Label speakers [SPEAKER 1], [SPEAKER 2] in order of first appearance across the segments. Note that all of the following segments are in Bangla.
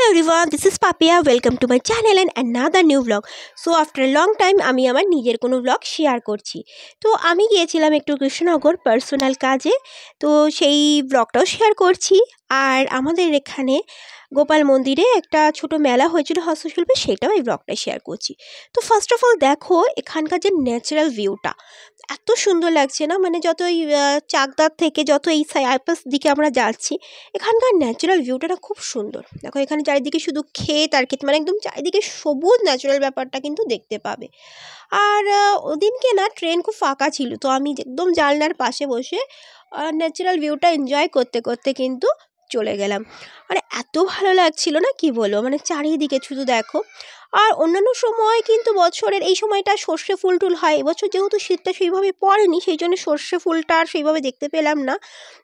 [SPEAKER 1] Hello everyone, this is Papia. Welcome to my channel and another new vlog. So after a long time আমি আমার নিজের কোনো vlog শেয়ার করছি। তো আমি গিয়েছিলাম একটু কৃষ্ণনগর পার্সোনাল কাজে, তো সেই ব্লগটাও শেয়ার করছি। আর আমাদের এখানে গোপাল মন্দিরে একটা ছোট মেলা হয়েছিল হস্তশিল্পে, সেটাও এই ব্লগটা শেয়ার করছি। তো ফার্স্ট অফ অল দেখো এখানকার যে ন্যাচারাল ভিউটা এত সুন্দর লাগছে না, মানে যত এই চাকদার থেকে যত এই আইপাস দিকে আমরা যাচ্ছি, এখানকার ন্যাচারাল ভিউটা না খুব সুন্দর। দেখো এখানে চারিদিকে শুধু ক্ষেত আর ক্ষেত, মানে একদম চারিদিকে সবুজ ন্যাচারাল ব্যাপারটা কিন্তু দেখতে পাবে। আর ওদিনকে না ট্রেন খুব ফাঁকা ছিল, তো আমি একদম জানলার পাশে বসে ন্যাচারাল ভিউটা এনজয় করতে করতে কিন্তু চলে গেলাম। মানে এত ভালো লাগছিল না কি বলবো, মানে চারিদিকে শুধু দেখো। আর অন্যান্য সময় কিন্তু বছরের এই সময়টা সর্ষে ফুল টুল হয়, এবছর যেহেতু শীতটা সেইভাবে পড়েনি সেই জন্য সর্ষে ফুলটা আর সেইভাবে দেখতে পেলাম না।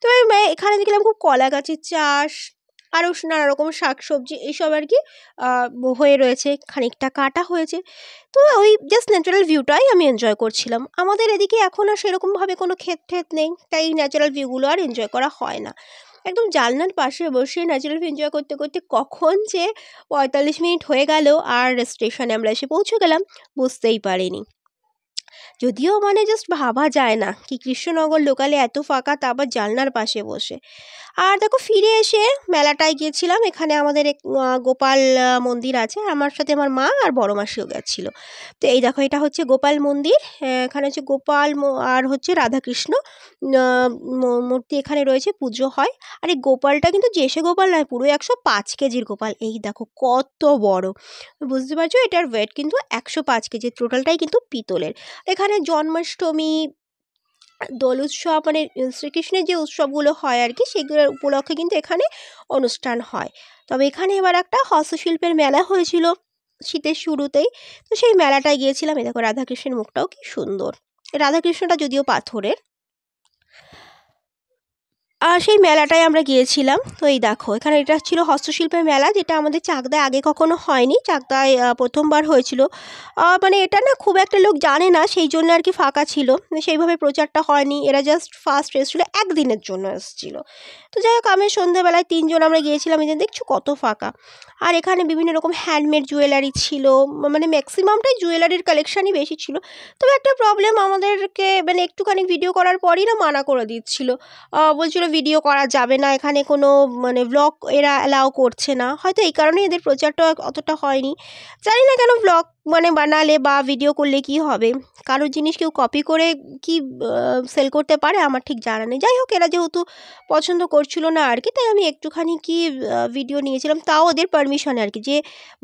[SPEAKER 1] তবে এখানে দেখলাম খুব কলা গাছের চাষ, আরও নানা রকম শাকসবজি এইসব আর কি হয়ে রয়েছে, খানিকটা কাটা হয়েছে। তো ওই জাস্ট ন্যাচারাল ভিউটাই আমি এনজয় করছিলাম। আমাদের এদিকে এখন আর সেরকমভাবে কোনো ক্ষেত ঠেত নেই, তাই এই ন্যাচারাল ভিউগুলো আর এনজয় করা হয় না। একদম জানলার পাশে বসে ন্যাচারাল ভিউ এনজয় করতে করতে কখন যে 45 মিনিট হয়ে গেল আর স্টেশনে আমরা এসে পৌঁছে গেলাম বুঝতেই পারিনি। যদিও মানে জাস্ট ভাবা যায় না কি কৃষ্ণনগর লোকালে এত ফাঁকা, তা আবার জানলার পাশে বসে। আর দেখো ফিরে এসে মেলাটায় গিয়েছিলাম, এখানে আমাদের এক গোপাল মন্দির আছে, আমার সাথে আমার মা আর বড় মাসিও গেছিল। তো এই দেখো এটা হচ্ছে গোপাল মন্দির, এখানে হচ্ছে গোপাল আর হচ্ছে রাধাকৃষ্ণ মূর্তি এখানে রয়েছে, পুজো হয়। আর এই গোপালটা কিন্তু যেসে গোপাল নয়, পুরো 105 কেজির গোপাল। এই দেখো কত বড়, বুঝতে পারছো এটার ওয়েট কিন্তু 105 কেজি, টোটালটাই কিন্তু পিতলের। এখানে জন্মাষ্টমী, দোল উৎসব, মানে শ্রীকৃষ্ণের যে উৎসবগুলো হয় আর কি, সেগুলোর উপলক্ষে কিন্তু এখানে অনুষ্ঠান হয়। তবে এখানে এবার একটা হস্তশিল্পের মেলা হয়েছিল শীতের শুরুতেই, তো সেই মেলাটায় গিয়েছিলাম। এই দেখো রাধাকৃষ্ণের মুখটাও কি সুন্দর, রাধাকৃষ্ণটা যদিও পাথরের। সেই মেলাটায় আমরা গিয়েছিলাম। তো এই দেখো এখানে এটা ছিল হস্তশিল্পের মেলা, যেটা আমাদের চাকদায় আগে কখনো হয়নি, চাকদায় প্রথমবার হয়েছিল। মানে এটা না খুব একটা লোক জানে না, সেই জন্য আর কি ফাঁকা ছিল, সেইভাবে প্রচারটা হয়নি। এরা জাস্ট ফার্স্ট এসেছিলো, একদিনের জন্য এসেছিল। তো যাই হোক আমি সন্ধ্যেবেলায় 3 জন আমরা গিয়েছিলাম, এই যে দেখছো কত ফাঁকা। আর এখানে বিভিন্ন রকম হ্যান্ডমেড জুয়েলারি ছিল, মানে ম্যাক্সিমামটাই জুয়েলারির কালেকশানই বেশি ছিল। তবে একটা প্রবলেম, আমাদেরকে মানে একটুখানি ভিডিও করার পরই না মানা করে দিচ্ছিল, বলছিল ভিডিও করা যাবে না, এখানে কোনো মানে ব্লগ এরা অ্যালাউ করছে না। হয়তো এই কারণেই এদের প্রচারটা অতটা হয়নি। জানি না কেন ব্লগ মানে বানালে বা ভিডিও করলে কি হবে, কারোর জিনিস কেউ কপি করে কি সেল করতে পারে আমার ঠিক জানা নেই। যাই হোক এরা যেহেতু পছন্দ করছিল না আর কি, তাই আমি একটুখানি কি ভিডিও নিয়েছিলাম, তাও ওদের পারমিশনে আর কি, যে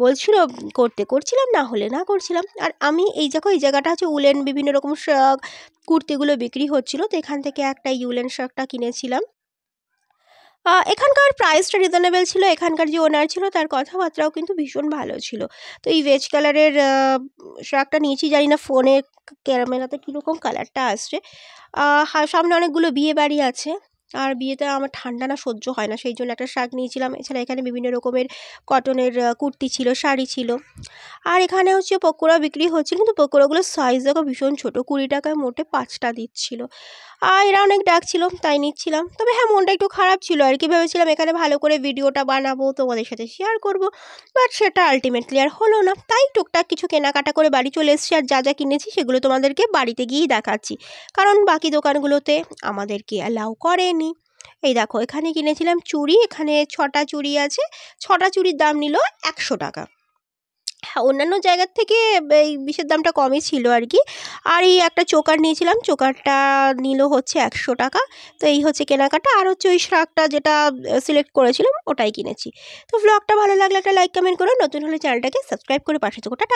[SPEAKER 1] বলছিল করছিলাম, না হলে না করছিলাম। আর আমি এই জায়গাটা হচ্ছে উলেন বিভিন্ন রকম কুর্তিগুলো বিক্রি হচ্ছিল, তো এখান থেকে একটা উলেন শার্টটা কিনেছিলাম। এখানকার প্রাইসটা রিজনেবল ছিল, এখানকার যে ওনার ছিল তার কথাবার্তাও কিন্তু ভীষণ ভালো ছিল। তো এই ভেজ কালারের শার্টটা নিয়েছি, জানি না ফোনের ক্যামেরাতে কীরকম কালারটা আসছে। সামনে অনেকগুলো বিয়ে বাড়ি আছে, আর বিয়েতে আমার ঠান্ডা না সহ্য হয় না, সেই জন্য একটা শার্ট নিয়েছিলাম। এছাড়া এখানে বিভিন্ন রকমের কটনের কুর্তি ছিল, শাড়ি ছিল। আর এখানে হচ্ছে পকোড়া বিক্রি হচ্ছে, কিন্তু পকোড়াগুলোর সাইজ দেখো ভীষণ ছোটো, 20 টাকায় মোটে 5টা দিচ্ছিল। আর এরা অনেক ডাকছিল তাই নিচ্ছিলাম। তবে হ্যাঁ মনটা একটু খারাপ ছিল আর কি, ভেবেছিলাম এখানে ভালো করে ভিডিওটা বানাবো, তোমাদের সাথে শেয়ার করব, বাট সেটা আলটিমেটলি আর হলো না। তাই টুকটাক কিছু কেনাকাটা করে বাড়ি চলে এসেছি, আর যা যা কিনেছি সেগুলো তোমাদেরকে বাড়িতে গিয়েই দেখাচ্ছি, কারণ বাকি দোকানগুলোতে আমাদেরকে অ্যালাউ করেনি। এই দেখো এখানে কিনেছিলাম চুড়ি, এখানে 6টা চুড়ি আছে, 6টা চুড়ির দাম নিল 100 টাকা। হ্যাঁ অন্যান্য জায়গার থেকে এই বিষের দামটা কমই ছিল আর কি। আর এই একটা চোকার নিয়েছিলাম, চোকারটা নিল হচ্ছে 100 টাকা। তো এই হচ্ছে কেনাকাটা। আর হচ্ছে ওই শার্টটা যেটা সিলেক্ট করেছিলাম ওটাই কিনেছি। তো ব্লগটা ভালো লাগলে একটা লাইক কমেন্ট করো, নতুন হলে চ্যানেলটাকে সাবস্ক্রাইব করে পাশে থেকো। টাটা।